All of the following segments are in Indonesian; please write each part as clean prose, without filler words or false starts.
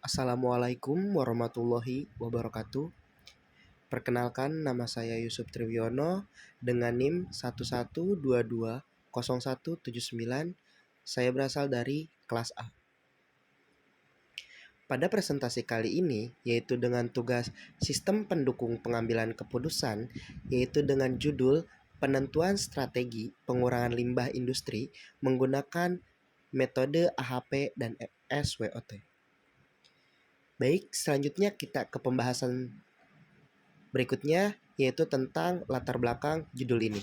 Assalamualaikum warahmatullahi wabarakatuh. Perkenalkan, nama saya Yusuf Triwiono dengan NIM 11220179. Saya berasal dari kelas A. Pada presentasi kali ini, yaitu dengan tugas Sistem Pendukung Pengambilan Keputusan, yaitu dengan judul Penentuan Strategi Pengurangan Limbah Industri menggunakan metode AHP dan SWOT. Baik, selanjutnya kita ke pembahasan berikutnya, yaitu tentang latar belakang judul ini.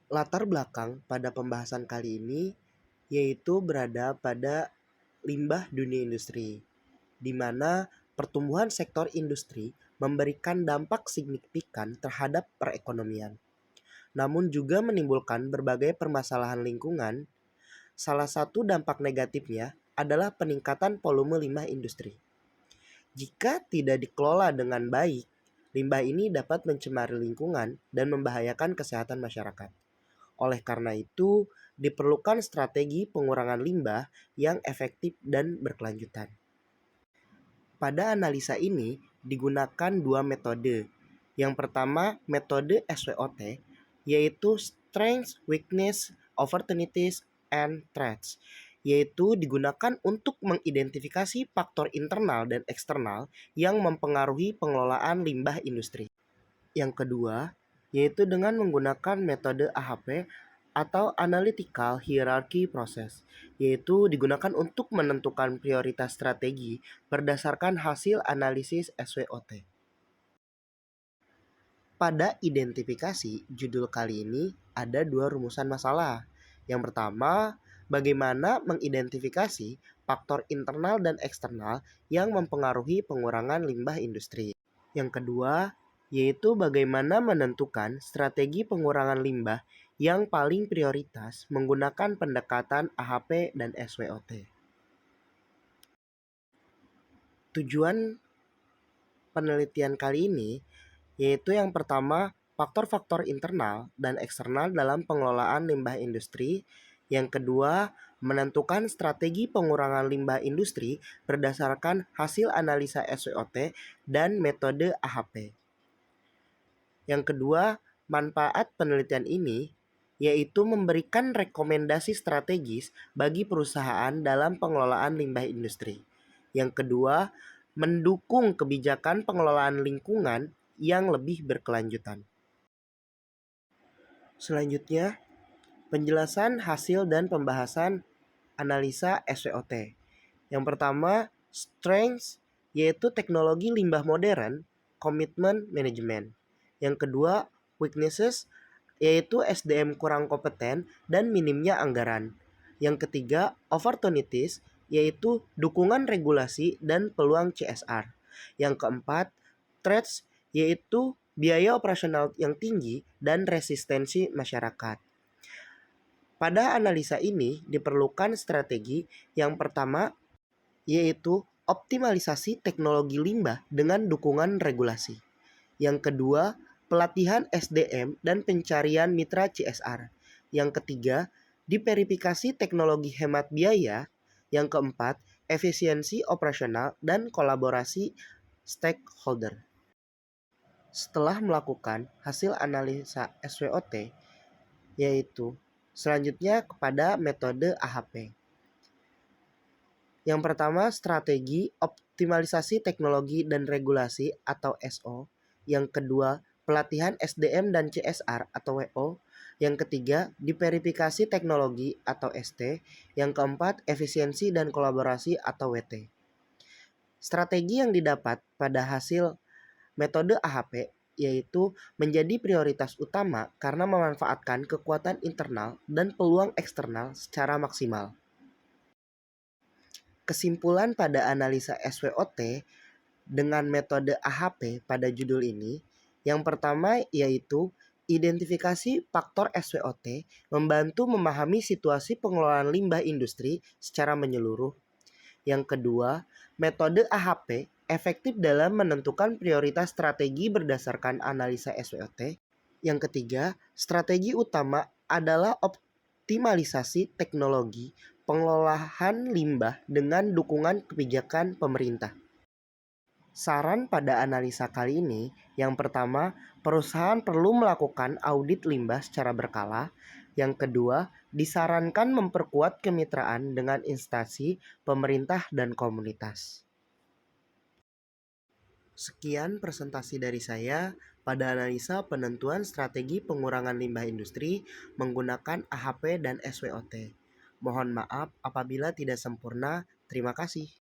Latar belakang pada pembahasan kali ini yaitu berada pada limbah dunia industri, di mana pertumbuhan sektor industri memberikan dampak signifikan terhadap perekonomian, namun juga menimbulkan berbagai permasalahan lingkungan. Salah satu dampak negatifnya adalah peningkatan volume limbah industri. Jika tidak dikelola dengan baik, limbah ini dapat mencemari lingkungan dan membahayakan kesehatan masyarakat. Oleh karena itu, diperlukan strategi pengurangan limbah yang efektif dan berkelanjutan. Pada analisa ini digunakan dua metode. Yang pertama, metode SWOT, yaitu Strengths, Weakness, Opportunities, and Threats, yaitu digunakan untuk mengidentifikasi faktor internal dan eksternal yang mempengaruhi pengelolaan limbah industri. Yang kedua, yaitu dengan menggunakan metode AHP atau Analytical Hierarchy Process, yaitu digunakan untuk menentukan prioritas strategi berdasarkan hasil analisis SWOT. Pada identifikasi judul kali ini ada dua rumusan masalah. Yang pertama, bagaimana mengidentifikasi faktor internal dan eksternal yang mempengaruhi pengurangan limbah industri. Yang kedua, yaitu bagaimana menentukan strategi pengurangan limbah yang paling prioritas menggunakan pendekatan AHP dan SWOT. Tujuan penelitian kali ini yaitu yang pertama, faktor-faktor internal dan eksternal dalam pengelolaan limbah industri. Yang kedua, menentukan strategi pengurangan limbah industri berdasarkan hasil analisa SWOT dan metode AHP. Yang kedua, manfaat penelitian ini yaitu memberikan rekomendasi strategis bagi perusahaan dalam pengelolaan limbah industri. Yang kedua, mendukung kebijakan pengelolaan lingkungan yang lebih berkelanjutan. Selanjutnya, penjelasan hasil dan pembahasan analisa SWOT. Yang pertama, strengths yaitu teknologi limbah modern, commitment management. Yang kedua, weaknesses yaitu SDM kurang kompeten dan minimnya anggaran. Yang ketiga, opportunities yaitu dukungan regulasi dan peluang CSR. Yang keempat, threats yaitu biaya operasional yang tinggi dan resistensi masyarakat. Pada analisa ini diperlukan strategi yang pertama yaitu optimalisasi teknologi limbah dengan dukungan regulasi. Yang kedua, pelatihan SDM dan pencarian mitra CSR. Yang ketiga, diverifikasi teknologi hemat biaya. Yang keempat, efisiensi operasional dan kolaborasi stakeholder. Setelah melakukan hasil analisa SWOT, yaitu selanjutnya kepada metode AHP. Yang pertama, strategi optimalisasi teknologi dan regulasi atau SO. Yang kedua, pelatihan SDM dan CSR atau WO. Yang ketiga, diverifikasi teknologi atau ST. Yang keempat, efisiensi dan kolaborasi atau WT. Strategi yang didapat pada hasil metode AHP yaitu menjadi prioritas utama karena memanfaatkan kekuatan internal dan peluang eksternal secara maksimal. Kesimpulan pada analisa SWOT dengan metode AHP pada judul ini, yang pertama yaitu identifikasi faktor SWOT membantu memahami situasi pengelolaan limbah industri secara menyeluruh. Yang kedua, metode AHP efektif dalam menentukan prioritas strategi berdasarkan analisa SWOT. Yang ketiga, strategi utama adalah optimalisasi teknologi pengelolaan limbah dengan dukungan kebijakan pemerintah. Saran pada analisa kali ini, yang pertama, perusahaan perlu melakukan audit limbah secara berkala. Yang kedua, disarankan memperkuat kemitraan dengan instansi pemerintah dan komunitas. Sekian presentasi dari saya pada analisa penentuan strategi pengurangan limbah industri menggunakan AHP dan SWOT. Mohon maaf apabila tidak sempurna. Terima kasih.